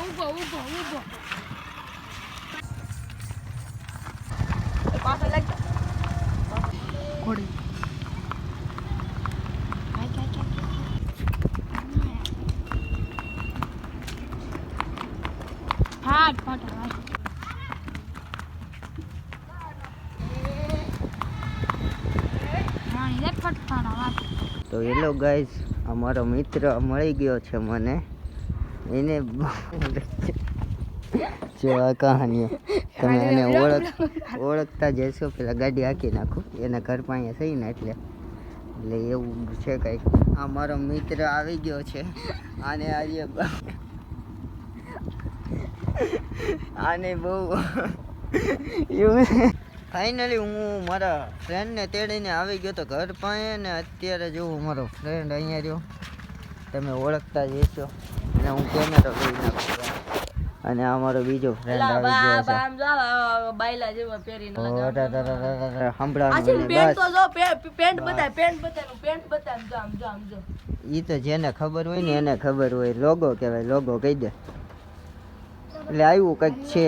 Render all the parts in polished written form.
ઊભો પાછળ લાગ ઘોડી તો હેલો ગાઈઝ, અમારો મિત્ર મળી ગયો છે મને. એને જો આ કહાનીઓ તમે એને ઓળખતા જશો. પેલા ગાડી હાંકી નાખું, એના ઘર પાસે થઈ ને એટલે એવું છે કંઈક. આ મારો મિત્ર આવી ગયો છે. આને આજે આને બહુ એવું. ફાઇનલી હું મારા ફ્રેન્ડને તેડીને આવી ગયો તો ઘર પાસે ને અત્યારે જોઉં મારો ફ્રેન્ડ અહીંયા રહ્યો. તમે ઓળખતા જ હશો. અને હું કેમેરો લઈ નાખું. અને આ મારો બીજો ફ્રેન્ડ આવી ગયો છે. બાયલા જેવા પહેરીને ઈ તો જેને ખબર હોય ને એને ખબર હોય. લોગો કહેવાય, લોગો કહી દે એટલે આવ્યું કંઈક છે.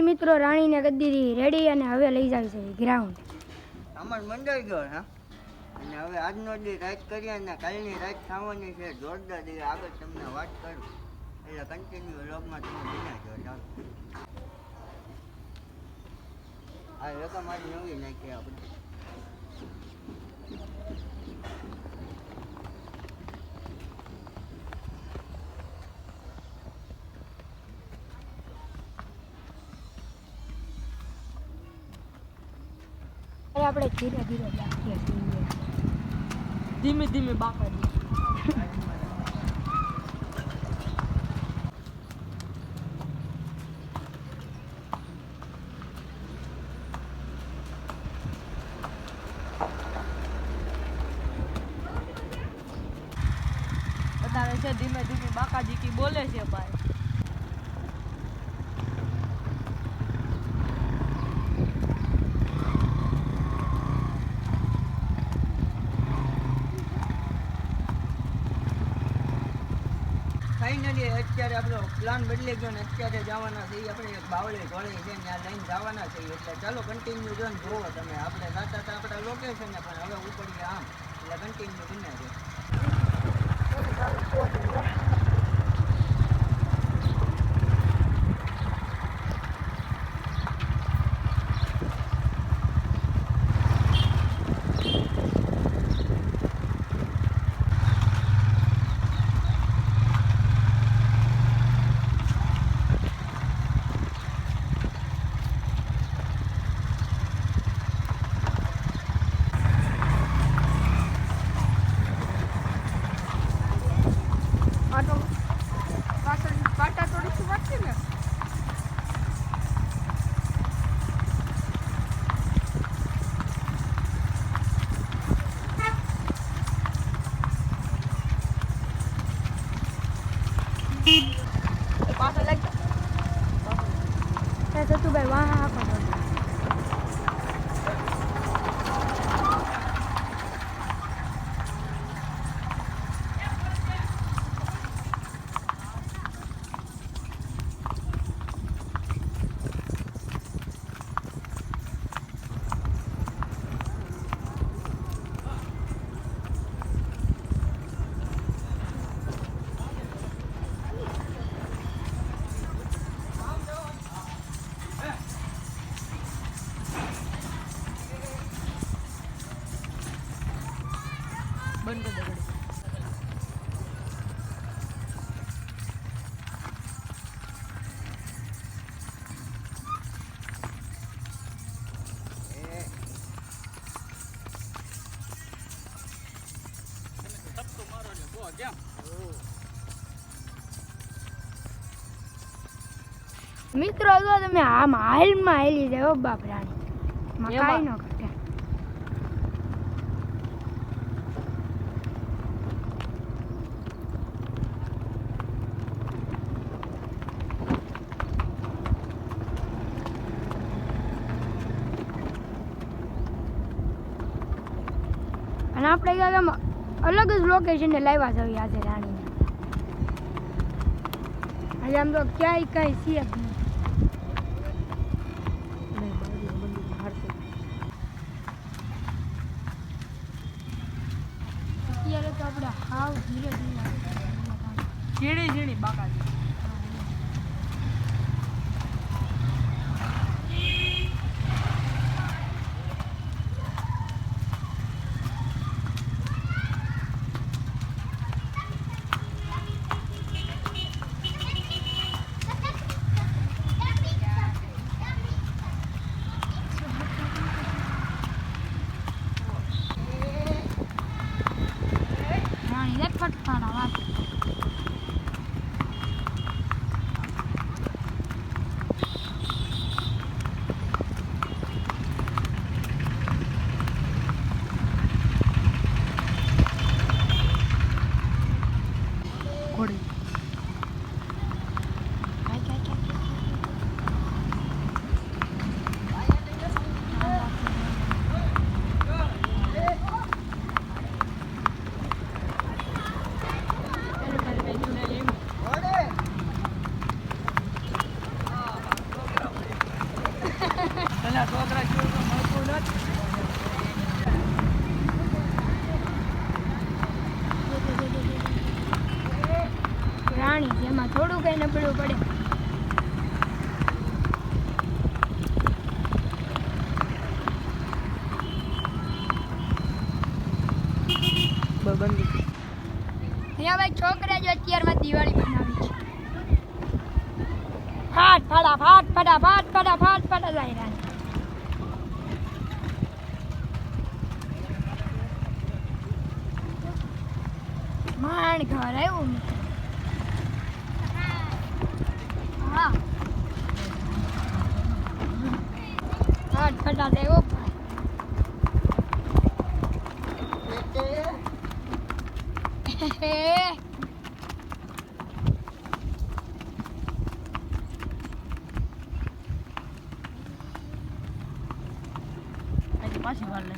મિત્રો રાણીને ગદ્દી રેડી અને હવે લઈ જાય છે ગ્રાઉન્ડ. અમાર મંડાઈ ગયો હા. અને હવે આજનો દી રાત કરીએ અને કાલની રાત થવાની છે જોરદાર. આગળ તમને વાત કરું એટલે કન્ટિન્યુ વ્લોગમાં તમે બન્યા છો. ચાલો આ રકમ આજ નવી નાખી આપણે. આપણે ધીરે ધીરે રાખીએ છીએ. ધીમે ધીમે બાકા બતાવે છે. ધીમે ધીમે બાકાજી કી બોલે છે ભાઈ. ફાઇનલી અત્યારે આપણો પ્લાન બદલી ગયો ને અત્યારે જવાના છે આપણે એક બાવળી ઢોળી છે ત્યાં લઈને જવાના છે. એટલે ચાલો કન્ટિન્યુ જોઈને જોવો તમે. આપણે સાચા હતા આપણા લોકેશન ને પણ હવે ઉપડીએ આમ એટલે કન્ટિન્યુ બને છે. પાછળ લાગ સતુભાઈ વાહ કરો. બંધ કરી દે. મિત્રો જો તમે આમ હાલમાં હાલી જાઓ બાપ રાણી કાંઈ ન કરતા. અને આપણે ક્યાંક અલગ જ લોકેશને લાવ્યા છે આજે રાણીને. આજે આમ તો ક્યાંય કાંઈ છે જ નહીં. નહીં, બાજુ બંદૂક મારતો. અત્યારે તો આપણે હાવ ધીરે ધીરે ઝીણી ઝીણી બાકાજી. રાણી રે ફટફાડા વાત. ઘોડી. પેલા છોકરા જેવું તો મળતું નથી. રાણી જેમાં થોડું કઈ નબળું પડે. બંદૂક. અહીંયા ભાઈ છોકરા જો અત્યારમાં દિવાળી બનાવી છે. ફાટ ફાડા જાય રાણી. માંડ ઘર આવ્યું મિત્ર. હા ફાટ ફટા જાય ઓ ભાઈ. હજી પાછી વાર લે.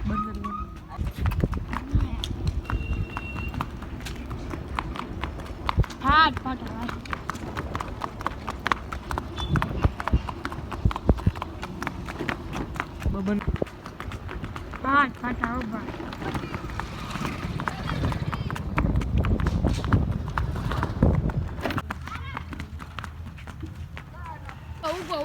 બંદૂક. ફાટ ફટા ભાઈ. બબન. ફાટ ફટા ઓ ભાઈ. ઊભો